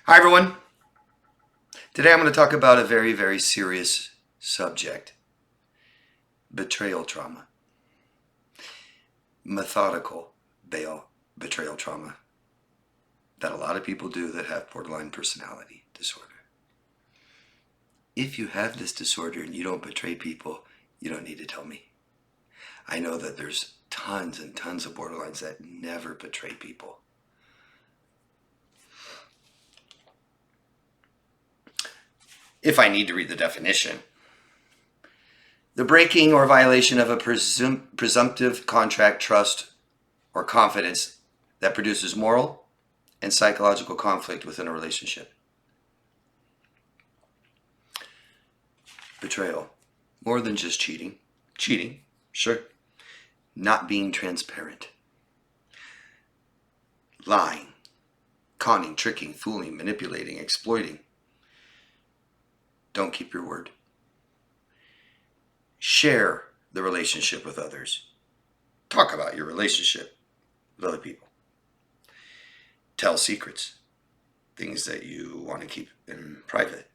Hi everyone. Today I'm going to talk about a very, very serious subject. Betrayal trauma. Methodical betrayal trauma that a lot of people do that have borderline personality disorder. If you have this disorder and you don't betray people, you don't need to tell me. I know that there's tons and tons of borderlines that never betray people. If I need to read the definition, the breaking or violation of a presumptive contract, trust, or confidence that produces moral and psychological conflict within a relationship. Betrayal. More than just cheating. Cheating, sure. Not being transparent. Lying. Conning, tricking, fooling, manipulating, exploiting. Don't keep your word. Share the relationship with others. Talk about your relationship with other people. Tell secrets, things that you want to keep in private.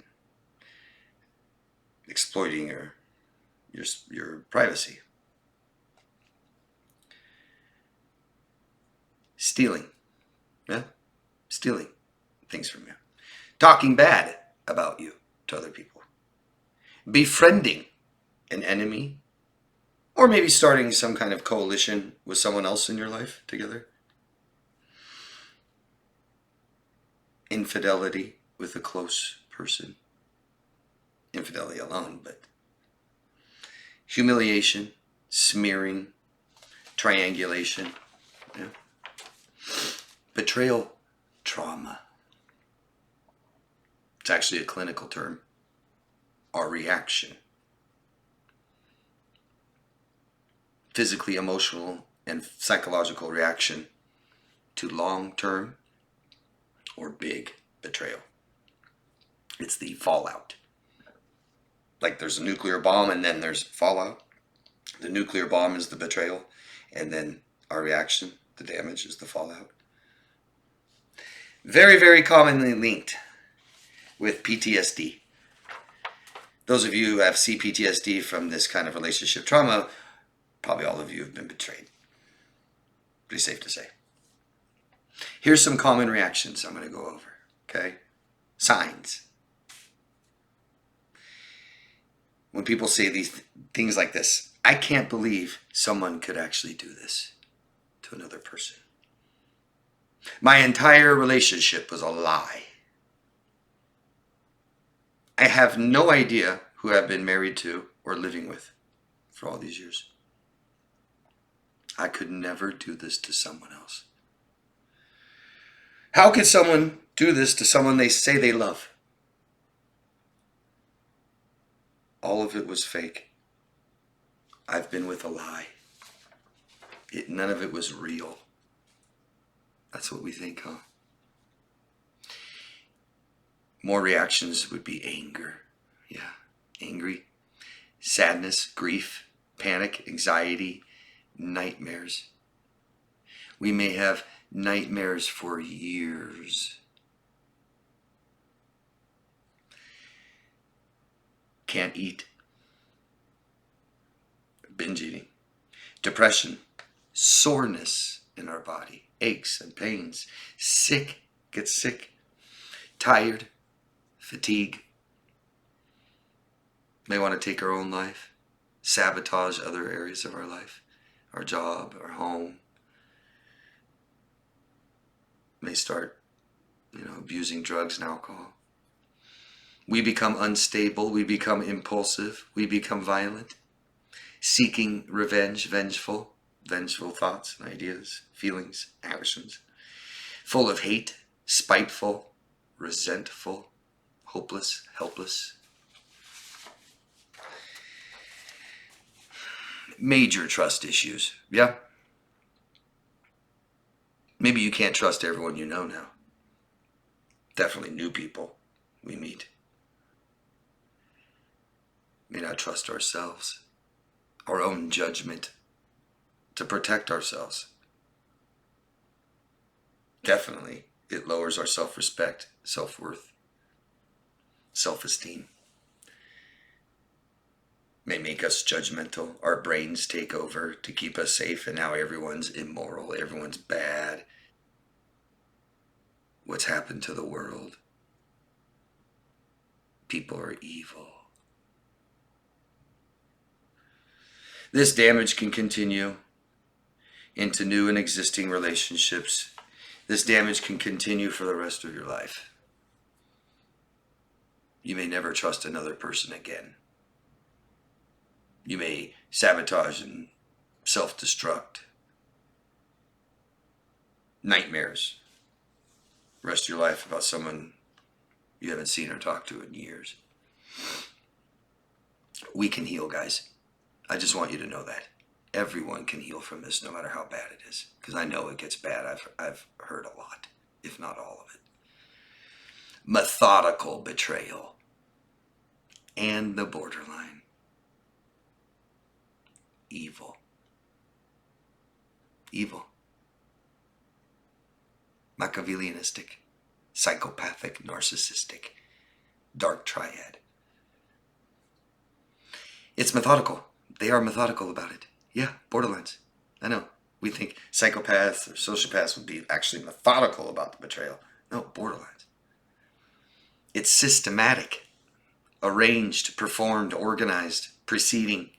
Exploiting your privacy. Stealing. Yeah? Stealing things from you. Talking bad about you to other people. Befriending an enemy, or maybe starting some kind of coalition with someone else in your life together. Infidelity with a close person. Infidelity alone, but humiliation, smearing, triangulation. Yeah. Betrayal trauma. It's actually a clinical term. Our reaction. Physically, emotional, and psychological reaction to long-term or big betrayal. It's the fallout. Like there's a nuclear bomb and then there's fallout. The nuclear bomb is the betrayal, and then our reaction, the damage, is the fallout. Very, very commonly linked with PTSD. Those of you who have CPTSD from this kind of relationship trauma, probably all of you have been betrayed. Pretty safe to say. Here's some common reactions I'm going to go over, okay? Signs. When people say these things like this, I can't believe someone could actually do this to another person. My entire relationship was a lie. I have no idea who I've been married to or living with for all these years. I could never do this to someone else. How could someone do this to someone they say they love? All of it was fake. I've been with a lie. None of it was real. That's what we think, huh? More reactions would be anger. Yeah, angry. Sadness, grief, panic, anxiety, nightmares. We may have nightmares for years. Can't eat. Binge eating. Depression. Soreness in our body. Aches and pains. Sick. Get sick. Tired. Fatigue. May want to take our own life. Sabotage other areas of our life. Our job, our home. May start, abusing drugs and alcohol. We become unstable. We become impulsive. We become violent. Seeking revenge, vengeful thoughts and ideas, feelings, actions. Full of hate, spiteful, resentful, hopeless, helpless. Major trust issues. Yeah. Maybe you can't trust everyone you know now. Definitely new people we meet. May not trust ourselves, our own judgment to protect ourselves. Definitely It lowers our self-respect, self-worth, self-esteem. May make us judgmental. Our brains take over to keep us safe, and now everyone's immoral, everyone's bad. What's happened to the world? People are evil. This damage can continue into new and existing relationships. This damage can continue for the rest of your life. You may never trust another person again. You may sabotage and self-destruct. Nightmares. Rest of your life about someone you haven't seen or talked to in years. We can heal, guys. I just want you to know that. Everyone can heal from this, no matter how bad it is. Because I know it gets bad. I've heard a lot, if not all of it. Methodical betrayal. And the borderline. Evil. Evil. Machiavellianistic. Psychopathic, narcissistic. Dark triad. It's methodical. They are methodical about it. Yeah, borderlines. I know. We think psychopaths or sociopaths would be actually methodical about the betrayal. No, borderlines. It's systematic, arranged, performed, organized, preceding.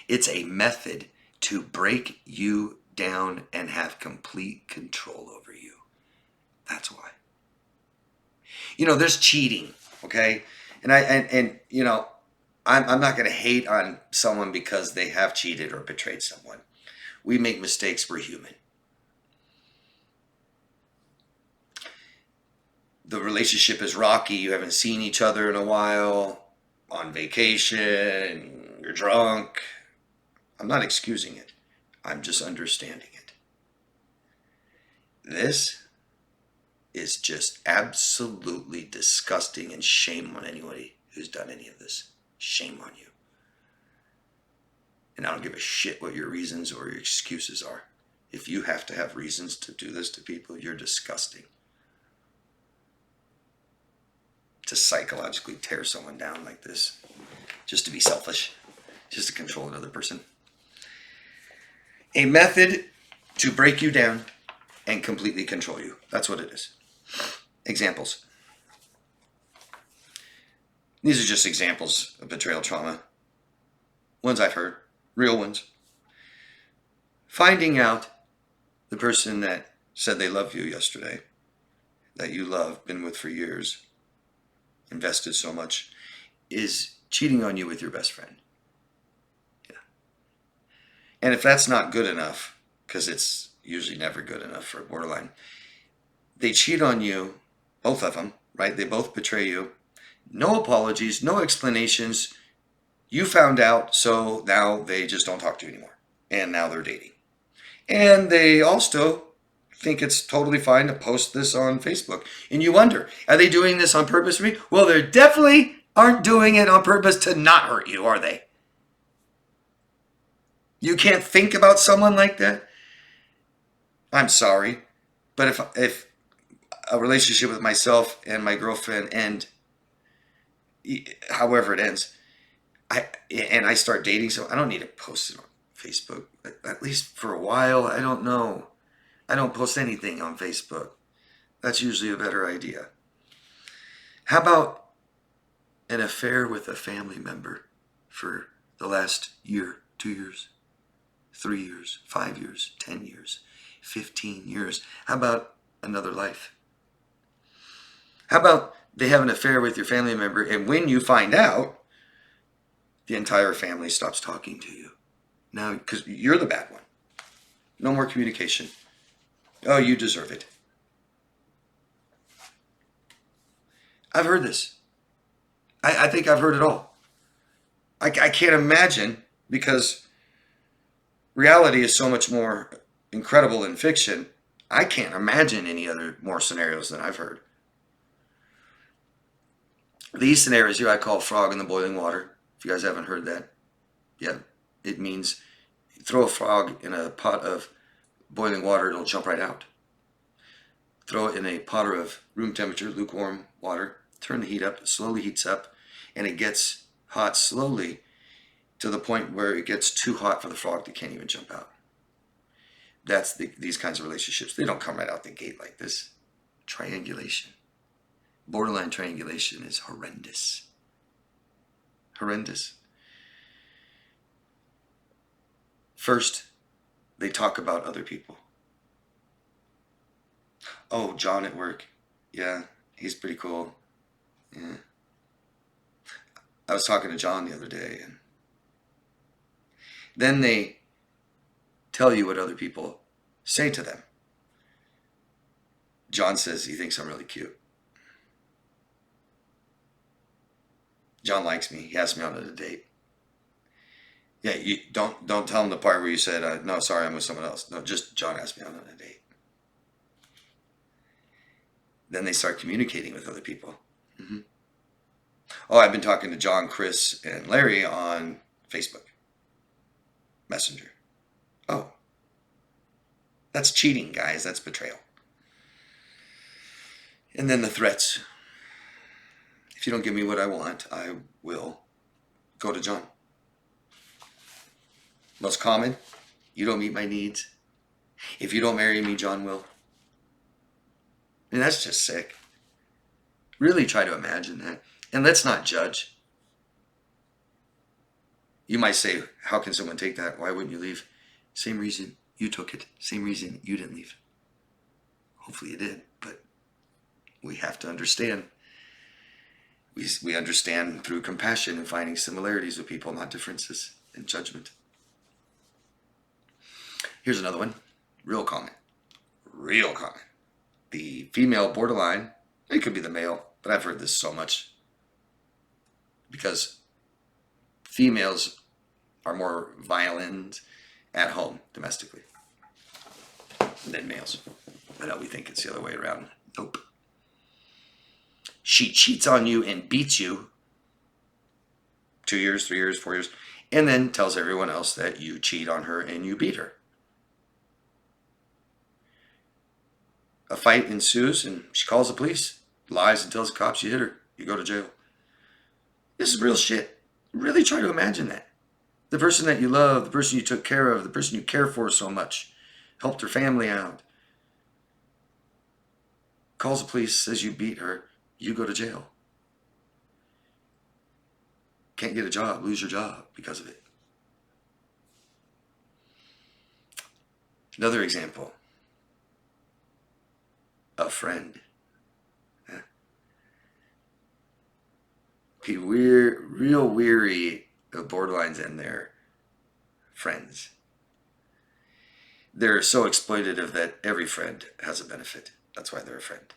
It's a method to break you down and have complete control over you. That's why. There's cheating, okay? And I'm not going to hate on someone because they have cheated or betrayed someone. We make mistakes. We're human. The relationship is rocky. You haven't seen each other in a while. On vacation. You're drunk. I'm not excusing it. I'm just understanding it. This is just absolutely disgusting, and shame on anybody who's done any of this. Shame on you. And I don't give a shit what your reasons or your excuses are. If you have to have reasons to do this to people, you're disgusting. To psychologically tear someone down like this, just to be selfish, just to control another person. A method to break you down and completely control you. That's what it is. Examples. These are just examples of betrayal trauma. Ones I've heard. Real ones. Finding out the person that said they love you yesterday, that you love, been with for years, invested so much, is cheating on you with your best friend. Yeah. And if that's not good enough, because it's usually never good enough for a borderline, they cheat on you, both of them, right? They both betray you. No apologies, no explanations. You found out, so now they just don't talk to you anymore. And now they're dating. And they also think it's totally fine to post this on Facebook. And you wonder, are they doing this on purpose for me? Well, they definitely aren't doing it on purpose to not hurt you, are they? You can't think about someone like that? I'm sorry. But if a relationship with myself and my girlfriend end, however it ends, I start dating, so I don't need to post it on Facebook. At least for a while, I don't know. I don't post anything on Facebook. That's usually a better idea. How about an affair with a family member for the last year, 2 years, 3 years, 5 years, 10 years, 15 years? How about another life? How about they have an affair with your family member, and when you find out, the entire family stops talking to you. Now, because you're the bad one. No more communication. Oh, you deserve it. I've heard this. I think I've heard it all. I can't imagine, because reality is so much more incredible than fiction. I can't imagine any other more scenarios than I've heard. These scenarios here I call frog in the boiling water. If you guys haven't heard that, yeah, it means throw a frog in a pot of boiling water, it'll jump right out. throw it in a pot of room temperature, lukewarm water, turn the heat up, it slowly heats up, and it gets hot slowly to the point where it gets too hot for the frog that can't even jump out. That's these kinds of relationships. They don't come right out the gate like this. Triangulation. Borderline triangulation is horrendous. Horrendous. First, they talk about other people. Oh, John at work. Yeah, he's pretty cool. Yeah. I was talking to John the other day, and then they tell you what other people say to them. John says he thinks I'm really cute. John likes me. He asked me out on a date. Yeah, you don't tell him the part where you said, no, sorry, I'm with someone else. No, just John asked me out on a date. Then they start communicating with other people. Mm-hmm. Oh, I've been talking to John, Chris, and Larry on Facebook Messenger. Oh, that's cheating, guys. That's betrayal. And then the threats. If you don't give me what I want, I will go to John. Most common, you don't meet my needs. If you don't marry me, John will. I mean, that's just sick. Really try to imagine that. And let's not judge. You might say, how can someone take that? Why wouldn't you leave? Same reason you took it. Same reason you didn't leave. Hopefully you did, but we have to understand. We understand through compassion and finding similarities with people, not differences and judgment. Here's another one. Real common. Real common. The female borderline, it could be the male, but I've heard this so much because females are more violent at home domestically than males. I know we think it's the other way around. Nope. She cheats on you and beats you 2 years, 3 years, 4 years, and then tells everyone else that you cheat on her and you beat her. A fight ensues and she calls the police, lies and tells the cops you hit her. You go to jail. This is real shit. Really try to imagine that. The person that you love, the person you took care of, the person you care for so much, helped her family out, calls the police, says you beat her, you go to jail. Can't get a job, lose your job because of it. Another example. A friend. Yeah. Be real weary of borderlines and their friends. They're so exploitative that every friend has a benefit. That's why they're a friend.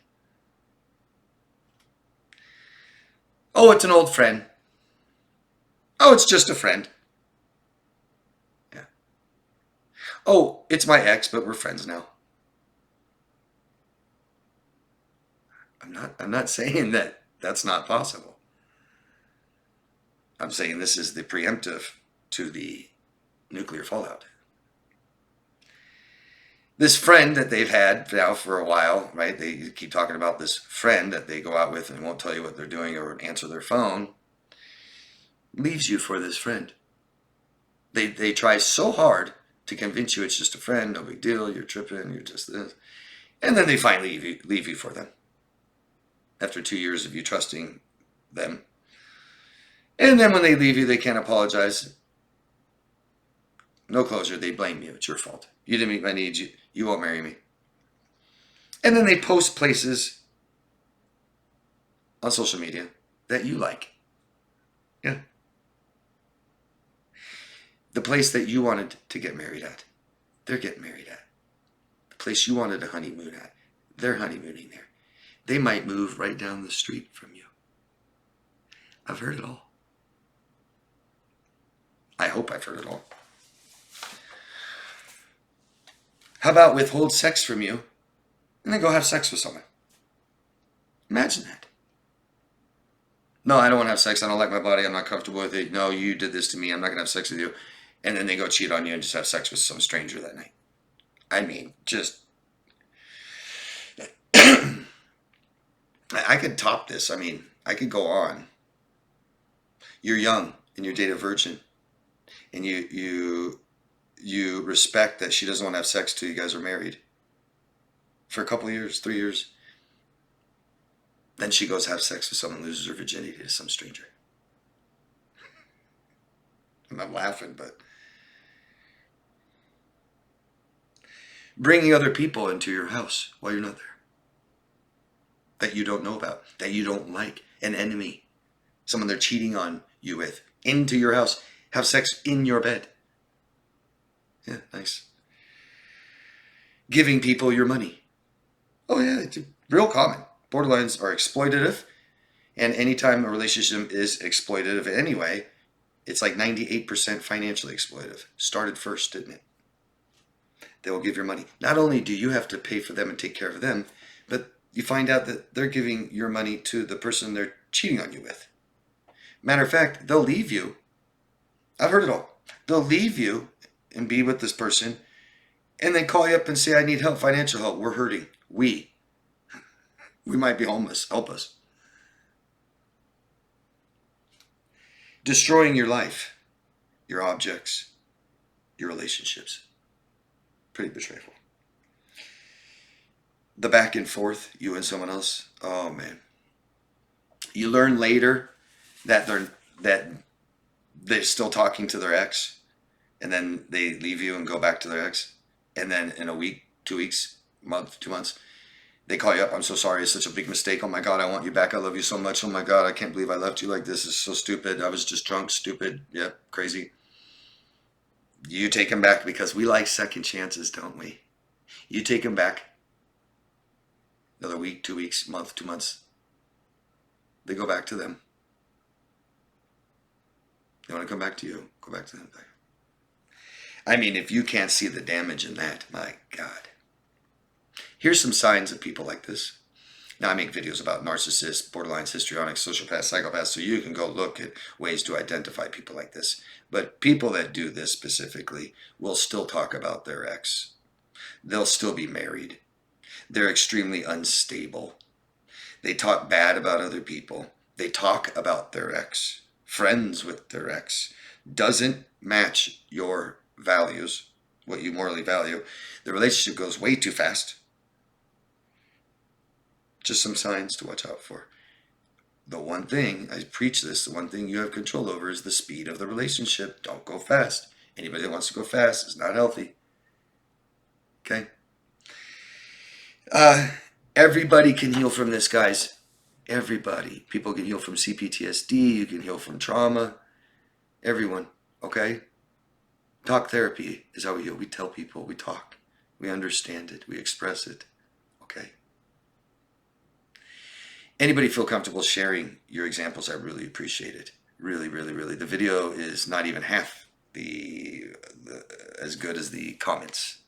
Oh, it's an old friend. Oh, it's just a friend. Yeah. Oh, it's my ex, but we're friends now. I'm not saying that that's not possible. I'm saying this is the preemptive to the nuclear fallout. This friend that they've had now for a while, right? They keep talking about this friend that they go out with and won't tell you what they're doing or answer their phone, leaves you for this friend. They try so hard to convince you it's just a friend, no big deal, you're tripping, you're just this. And then they finally leave you for them. After 2 years of you trusting them. And then when they leave you, they can't apologize. No closure, they blame you. It's your fault. You didn't meet my needs. You won't marry me. And then they post places on social media that you like. Yeah. The place that you wanted to get married at, they're getting married at. The place you wanted to honeymoon at, they're honeymooning there. They might move right down the street from you. I've heard it all. I hope I've heard it all. How about withhold sex from you and then go have sex with someone? Imagine that. No, I don't want to have sex. I don't like my body. I'm not comfortable with it. No, you did this to me. I'm not going to have sex with you. And then they go cheat on you and just have sex with some stranger that night. I mean, just I could top this. I mean, I could go on. You're young and you date a virgin, and you respect that she doesn't want to have sex till you guys are married for a couple of years, 3 years. Then she goes have sex with someone, loses her virginity to some stranger. I'm not laughing, but bringing other people into your house while you're not there, that you don't know about, that you don't like, an enemy, someone they're cheating on you with, into your house, have sex in your bed. Yeah, nice. Giving people your money. Oh yeah, it's real common. Borderlines are exploitative, and anytime a relationship is exploitative anyway, it's like 98% financially exploitative. Started first, didn't it? They will give your money. Not only do you have to pay for them and take care of them, but you find out that they're giving your money to the person they're cheating on you with. Matter of fact, they'll leave you. I've heard it all. They'll leave you and be with this person and then call you up and say, I need help, financial help. We're hurting. We might be homeless. Help us. Destroying your life, your objects, your relationships. Pretty betrayal. The back and forth, you and someone else. Oh man. You learn later that they're still talking to their ex, and then they leave you and go back to their ex, and then in a week, 2 weeks, month, 2 months, they call you up. I'm so sorry. It's such a big mistake. Oh my God, I want you back. I love you so much. Oh my God, I can't believe I left you like this. It's so stupid. I was just drunk, stupid. Yep, crazy. You take them back because we like second chances, don't we? You take them back. Another week, 2 weeks, month, 2 months. They go back to them. They want to come back to you. Go back to them. I mean, if you can't see the damage in that, my God. Here's some signs of people like this. Now, I make videos about narcissists, borderlines, histrionics, sociopaths, psychopaths, so you can go look at ways to identify people like this. But people that do this specifically will still talk about their ex. They'll still be married. They're extremely unstable. They talk bad about other people. They talk about their ex. Friends with their ex. Doesn't match your values, what you morally value. The relationship goes way too fast. Just some signs to watch out for. The one thing, I preach this, the one thing you have control over is the speed of the relationship. Don't go fast. Anybody that wants to go fast is not healthy. Okay? Everybody can heal from this, guys. Everybody. People can heal from CPTSD. You can heal from trauma. Everyone. Okay? Talk therapy is how we heal. We tell people. We talk. We understand it. We express it. Okay? Anybody feel comfortable sharing your examples? I really appreciate it. Really, really, really. The video is not even half as good as the comments,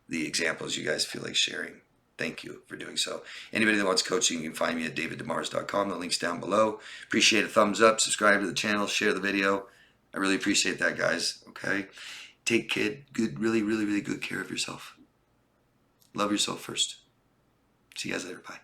the examples you guys feel like sharing. Thank you for doing so. Anybody that wants coaching, you can find me at daviddemars.com. The link's down below. Appreciate a thumbs up, subscribe to the channel, share the video. I really appreciate that, guys. Okay? Take good, really, really, really good care of yourself. Love yourself first. See you guys later. Bye.